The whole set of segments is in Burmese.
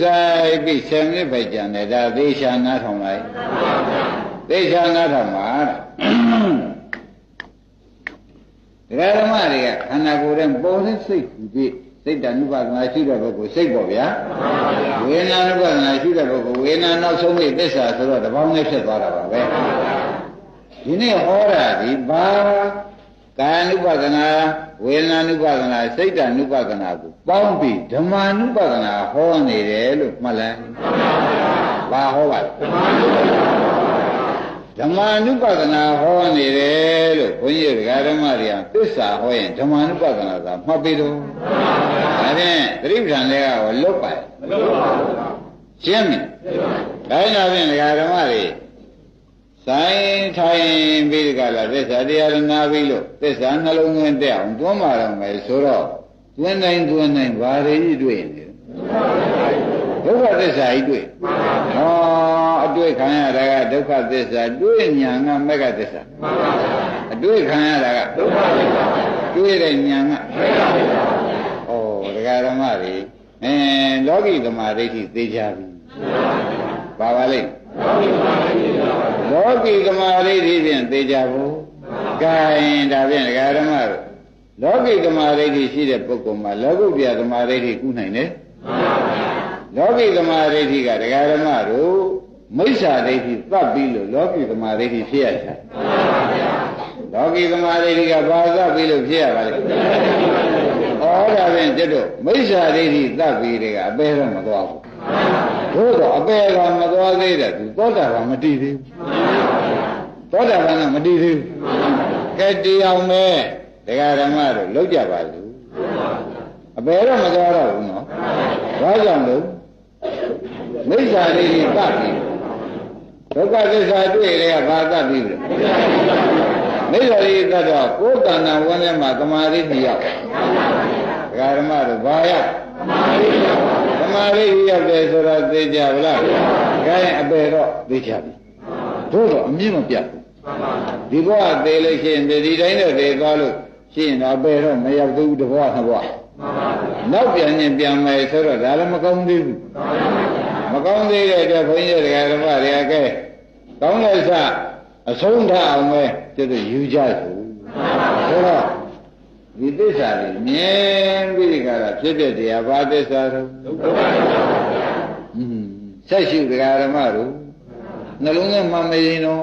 ဆိုင်ပြီး10မိနစ်ပဲကြံတယ်ဒါသေချာနားထောင်လိုက်သေချာနားထောင်ပါတရားဓမ္မတွေကခန္ဓာကိုယ်ရဲ့ပေါ်တဲ့စိတ်ဟူပြီးစိတ်တ ानु ပါဒနာရှိတဲ့ပုဂ္ဂိုလ်စိတ်ပေါ့ဗျာဝေဒနာ ानु ပါဒနာရှိတဲ့ပုဂ္ဂိုလ်ဝေဒနာနောက်ဆုံးပြီးသစ္စာဆိုတော့တပေါင်းနဲ့ဖြစ်သွားတာပါပဲဒီနေ့ဟောတာဒီဘာကာယ ानु ပါဒနာဝေဒနာ ानु ပါဒနာစိတ်တ ानु ပါဒနာကိုပေါင်းပြီးဓမ္မ ानु ပါဒနာဟောနေတယ်လို့မှတ်လိုက်ဘာဟောပါလဲဓမ္မ ानु ပါဒနာဟောနေတယ်လို့ဘုန်းကြီးတို့ဓမ္မတွေကသစ္စာဟောရင်ဓမ္မ ानु ပါဒနာသာမှတ်ပြီးတော့ဒါဖြင့်သတိပဋ္ဌာန်တွေကလွတ်ပါမလွတ်ပါဘူးရှင်းပြီဒါကြောင့်ဖြင့်ဓမ္မတွေဆိုင်ထိုင်ပြီးကြလားသစ္စာတရားနာပြီးလို့သစ္စာနှလုံးသွင်းတဲ့အောင်တွန်းมาတော့မယ်ဆိုတော့တွင်းတိုင်းဘာတွေကြီးတွေ့နေဒုက္ခသစ္စာကြီးတွေ့ဟောအတွေ့ခံရတာကဒုက္ခသစ္စာတွေ့ညာကမဂ္ဂသစ္စာအတွေ့ခံရတာကဒုက္ခသစ္စာတွေ့တဲ့ညာကမဂ္ဂသစ္စာဩတရားဓမ္မတွေလောကီသမာဓိဋ္ဌိသိကြပြီပါပါလိမ့်လောကီသမာဓိဋ္ဌိဖြင့်သိကြဘူးကဲဒါဖြင့်တရားဓမ္မတို့လောကီသမာဓိဋ္ဌိရှိတဲ့ပုဂ္ဂိုလ်မှာလောကုတ္တရာသမာဓိဋ္ဌိကုနိုင်တယ်လောကီသမာဓိဋ္ဌိကတရားဓမ္မတို့မိစ္ဆာဒိဋ္ဌိသတ်ပြီးလို့လောကီသမာဓိဋ္ဌိဖြစ်ရတာလောကီသမာဓိဋ္ဌိကဘာသတ်ပြီးလို့ဖြစ်ရပါလဲဩဒါဖြင့်ကျွတ်တို့မိစ္ဆာဒိဋ္ဌိသတ်ပြီးတွေကအပေတော့မသွားဘူးတို့တော့အပေကမသွားသေးတယ်သူသောတာပန်မတည်သေးဘူးသောတာပန်ကမတည်သေးဘူးကဲတရားမဲ့တရားဓမ္မတို့လောက်ကြပါလို့အပေတော့မသွားတော့ဘူးနော်ဘာကြောင့်လို့မိစ္ဆာဒိဋ္ဌိသတ်ပြီးဒုက္ခသစ္စာတွေ့လေကဘာသတ်ပြီးလဲမိစ္ဆာဒိဋ္ဌိသတ်တော့ကိုယ်တဏ္ဍဝန်းထဲမှာသမာဓိရောက်တရားဓမ္မတို့ဘာရောက်သမာဓိရောက်တယ်ဆိုတော့သိကြဗလားခိုင်းအပေတော့သိကြပြီတို့တော့အမြင့်မပြတ်ဒီဘဝသေလို့ရှိရင်ဒီတိုင်းတော့သေသွားလို့ရှိရင်တော့အပေတော့မရောက်သေးဘူးတစ်ဘဝနှစ်ဘဝနောက်ပြန်ရင်ပြန်မယ်ဆိုတော့ဒါလည်းမကောင်းသေးဘူးမကောင်းသေးတဲ့အတွက်ဘုန်းကြီးတရားဓမ္မတွေကကဲကောင်းလက်စအဆုံးထအောင်ပဲကျတော့ယူကြဆိုတော့ဒီသစ္စာတွေမြင်ပြီးကြတာဖြစ်တဲ့တရားဘာသစ္စာတော့ဆက်ရှိတရားဓမ္မတို့နှလုံးထဲမှာမရင်တော့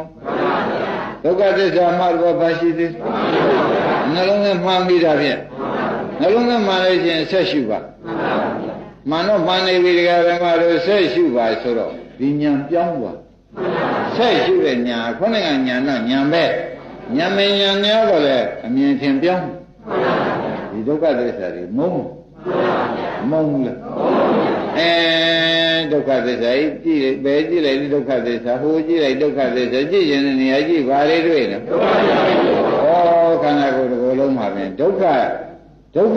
ဒုက္ခသစ္စာမှတော့ဘာရှိသေးနှလုံးထဲမှာမိတာဖြင့်နှလုံးထဲမှာလည်းချင်းဆက်ရှိပါမှန်တော့မှန်နေပြီတရားဓမ္မတို့ဆက်ရှိပါဆိုတော့ဒီဉာဏ်ပြောင်းသွားဆက်ရှိတဲ့ဉာဏ်ခုနကဉာဏ်တော့ဉာဏ်ပဲဉာဏ်မဉာဏ်များတော့လေအမြင်ထင်ပြောင်းဒီဒုက္ခသစ္စာတွေမုန်းလားဒုက္ခသစ္စာကြီးကြည့်ပဲကြည့်လိုက်ဒီဒုက္ခသစ္စာဟိုကြည့်လိုက်ဒုက္ခသစ္စာကြည့်ရင်နေရာကြည့်ဘာတွေတွေ့လဲဩခန္ဓာကိုယ်တစ်ခုလုံးမှာပြင်ဒုက္ခဒုက္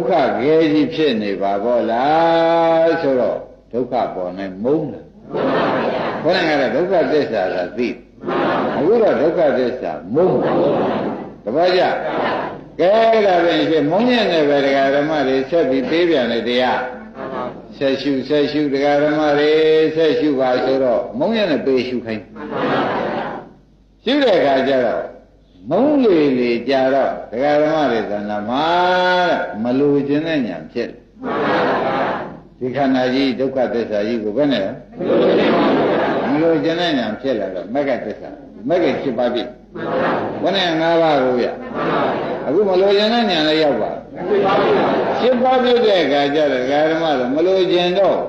ခခဲကြီးဖြစ်နေပါဘောလားဆိုတော့ဒုက္ခပေါ်နေမုန်းလားဘုရားကတော့ဒုက္ခသစ္စာကသိအခုတော့ဒုက္ခသစ္စာမုန်းတပည့်ကြကဲဒါဖြင့်ဖြစ်မုန်းရတဲ့ပဲတရားဓမ္မတွေဆက်ပြီးသေးပြန်လေတရားဆက်ရှုတရားဓမ္မတွေဆက်ရှုပါဆိုတော့မုန်းရတဲ့ပေရှုခိုင်းရှုတဲ့အခါကျတော့မုန်းလေကြာတော့တရားဓမ္မတွေသဏ္ဍာန်မှာမလိုချင်တဲ့ညာဖြစ်ဒီခန္ဓာကြီးဒုက္ခသစ္စာကြီးကိုဘယ်နဲ့မလိုချင်တဲ့ညာဖြစ်လာတော့မဂ္ဂသစ္စာမဂ္ဂ7ပါးပြီဘယ်နဲ့5ပါးကိုရအခုမလိုချင်တဲ့ညာလည်းရောက်ပါ7ပါးပြည့်တဲ့အခါကျတော့ဒကာဓမ္မတော့မလိုချင်တော့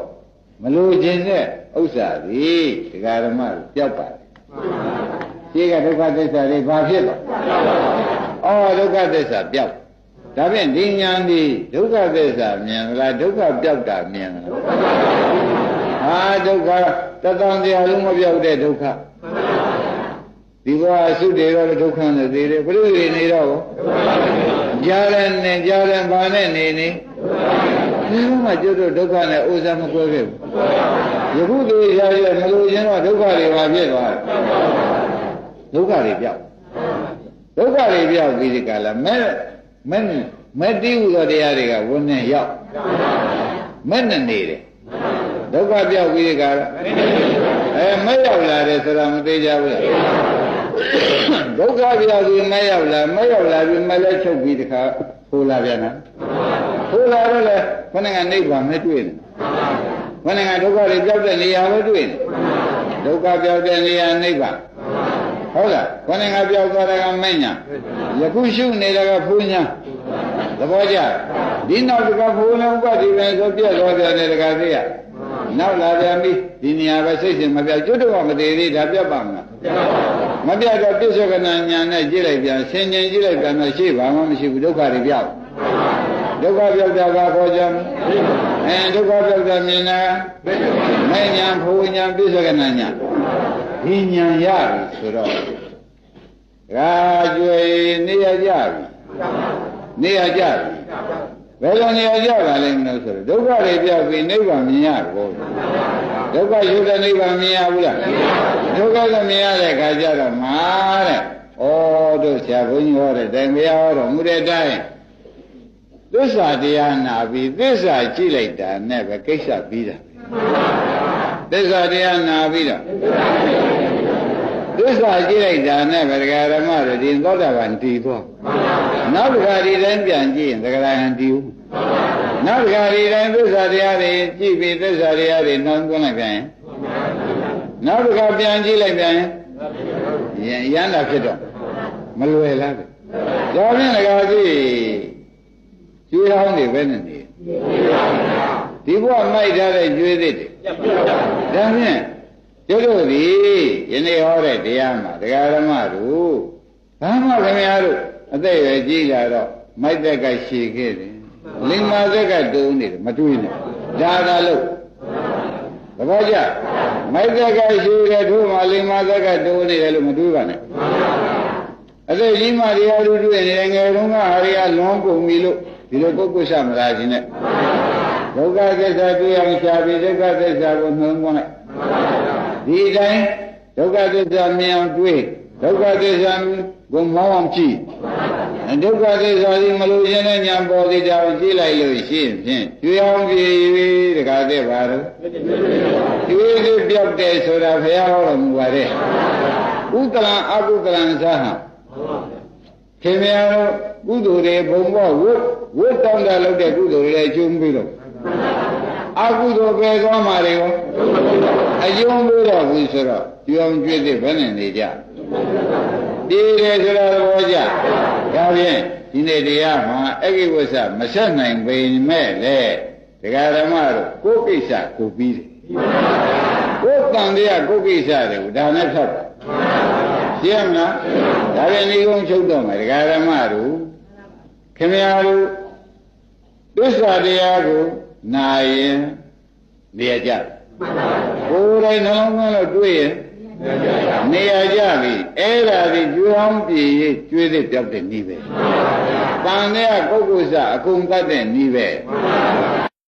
မလိုချင်တဲ့ဥစ္စာတွေဒကာဓမ္မတွေပျောက်ပါတယ်ရှိကဒုက္ခသစ္စာတွေဘာဖြစ်သွားဒုက္ခသစ္စာပျောက်ဒါဖြင့်ဒီညာဒီဒုက္ခသစ္စာမြင်လားဒုက္ခပျောက်တာမြင်လားဒုက္ခတသံတရားလုံးမပျောက်တဲ့ဒုက္ခဒီဘဝသုတေရောဒုက္ခနဲ့သေးတယ်ဘယ်လိုနေတော့ကြားတယ်ဘာနဲ့နေဒီမှာကျွတ်တော့ဒုက္ခနဲ့ဥစ္စာမကွဲခဲ့ဘူးယခုသေးရရမလို့ရင်တော့ဒုက္ခတွေပါဖြစ်သွားတယ်ဒုက္ခတွေပြောက်ပြီးဒီကလာမဲ့တိဟုသောတရားတွေကဝန်းနဲ့ရောက်မဲ့နဲ့နေတယ် ဒုက္ခပြောက်ပြီးကြတော့မရောက်လာတယ်ဆိုတာမသေးကြဘူးလားဒုက္ခပြောက်ပြီးမရောက်လာပြီးမလဲချုပ်ပြီးတခါခိုးလာပြန်တာခိုးလာတော့လေခဏကနိဗ္ဗာန်မဲ့တွေ့တယ်ခဏကဒုက္ခတွေပြောက်တဲ့နေရာပဲတွေ့တယ်ဒုက္ခပြောက်တဲ့နေရာနိဗ္ဗာန်ဟုတ်လားခဏကပြောက်သွားတာကမဲ့ညာယခုရှုနေတာကဖူးညာသဘောကျဒီနောက်တကဖူးလုံးဥပတိပဲဆိုပြက်သွားပြန်တယ်တကသေးရနောက်လာပြန်ပြီဒီနေရာပဲစိတ်ရှင်မပြောက်ကျွတ်တော့မသေးသေးဒါပြတ်ပါမလားမပြတ်တော့ပြစ္ဆေကနာညာနဲ့ကြည့်လိုက်ပြန်ဆင်ញင်ကြည့်လိုက်ပြန်တော့ရှိဘာမှမရှိဘူးဒုက္ခတွေပြောက်ဒုက္ခပြောက်တာကခေါ်ကြဒုက္ခပြောက်တာမြင်တာမဲ့ညာဖူးညာပြစ္ဆေကနာညာဒီညာရပြီဆိုတော့ရာကျွေနေရကြပြီနေရကြပြီဘယ်လိုနေရကြပါလိမ့်မလို့ဆိုတော့ဒုက္ခတွေပြောက်ပြီးနိဗ္ဗာန်မြင်ရတော့ဒုက္ခရုပ်တဲ့နိဗ္ဗာန်မြင်ရဘူးလားဒုက္ခကမြင်ရတဲ့အခါကျတော့မှာတဲ့ဩတို့ဆရာဘုန်းကြီးဟောတဲ့တိုင်ဘုရားဟောတော်မူတဲ့တိုင်းသစ္စာတရားနာပြီးသစ္စာကြည့်လိုက်တာနဲ့ပဲကိစ္စပြီးတာသစ္စာတရားနာပြီးတော့သစ္စာကြည့်လိုက်တာနဲ့ဗေဒဂရမတို့ဒီသောတာပန်တည်သွားနောက်တစ်ခါဒီတိုင်းပြန်ကြည့်ရင်သက္ကရာဟံတည်ဘူးနောက်တစ်ခါဒီတိုင်းသစ္စာတရားတွေကြည့်ပြီးသစ္စာတရားတွေနှောင်းသွင်းလိုက်ပြန်ရင်နောက်တစ်ခါပြန်ကြည့်လိုက်ပြန်ရင်ရန်တာဖြစ်တော့မလွယ်လားဒါဖြင့်တခါကြည့်ကျွေးဟောင်းတွေပဲနဲ့နေဒီဘုရားမိုက်ထားတဲ့ကျွေးသစ်တွေဒါဖြင့်တို့ဒီယနေ့ဟောတဲ့တရားမှာတရားဓမ္မတို့ဘာမှခင်ဗျားတို့အသက်ရွယ်ကြီးလာတော့မိုက်သက်ကရှည်ခဲ့တယ်လင်မာသက်ကတုံးနေတယ်မတွေးနဲ့ဒါသာလို့သဘောကျမိုက်သက်ကရှည်တယ်တို့မှလင်မာသက်ကတုံးနေတယ်လို့မတွေးပါနဲ့အသက်ကြီးမှတရားတို့တွေ့နေငယ်တုန်းကဟာရီကလွန်ကုန်ပြီလို့ဒီလိုပုဂ္ဂိုလ်ရှာမလာခြင်းနဲ့ဒုက္ခသစ္စာတွေ့အောင်ရှားပြီးဒုက္ခသစ္စာကိုနှုံးသွင်းလိုက်ဒီတိုင်းဒုက္ခသစ္စာမြင်အောင်တွေးဒုက္ခသစ္စာကိုမောင်းအောင်ကြည့်ဒုက္ခသစ္စာဒီမလို့ရင်းတဲ့ညာပေါ်သေးကြအောင်ကြည့်လိုက်လို့ရှိရင်ဖြင့်ကျွေးအောင်ကြည့်တခါတည်းပါတော့ကျွေးသေးပြောက်တယ်ဆိုတာဘုရားဟောတော်မူပါတယ်ဥဒ္ဒလံအကုဒ္ဒလံသာဟခင်ဗျားတို့ကုသိုလ်တွေဘုံဘောဝတ်တောင်းတာလုပ်တဲ့ကုသိုလ်တွေလည်းအကျိုးပေးတော့အကုသိုလ်ပဲသွားမှာတွေရောအယုံလို့တော့ဘူးဆိုတော့ကျွမ်းကျွေးတဲ့ဘယ်နဲ့နေကြတည်တယ်ဆိုတော့ဘောကြဒါဖြင့်ဒီနေ့တရားမှာအဂိဝဆမဆက်နိုင်ပေမဲ့လေဒကာဓမ္မတို့ကိုယ်ကိစ္စကိုပြီးတယ်ကိုယ်တန်တရားကိုယ်ကိစ္စတွေကိုဒါနဲ့ဖြတ်တာရှင်းမလားဒါဖြင့်ဒီကုန်းချုပ်တော့မယ်ဒကာဓမ္မတို့ခင်ဗျားတို့သစ္စာတရားကိုနာရင်နေရကြကိုယ်တိုင်နှလုံးသွင်းလို့တွေ့ရင်နေရကြပြီအဲ့ဒါဒီကျွေးအောင်ပြည့်ကျွေးတဲ့ပြောက်တဲ့နည်းပဲတန်တဲ့ပုဂ္ဂိုလ်စအကုန်တတ်တဲ့နည်းပဲ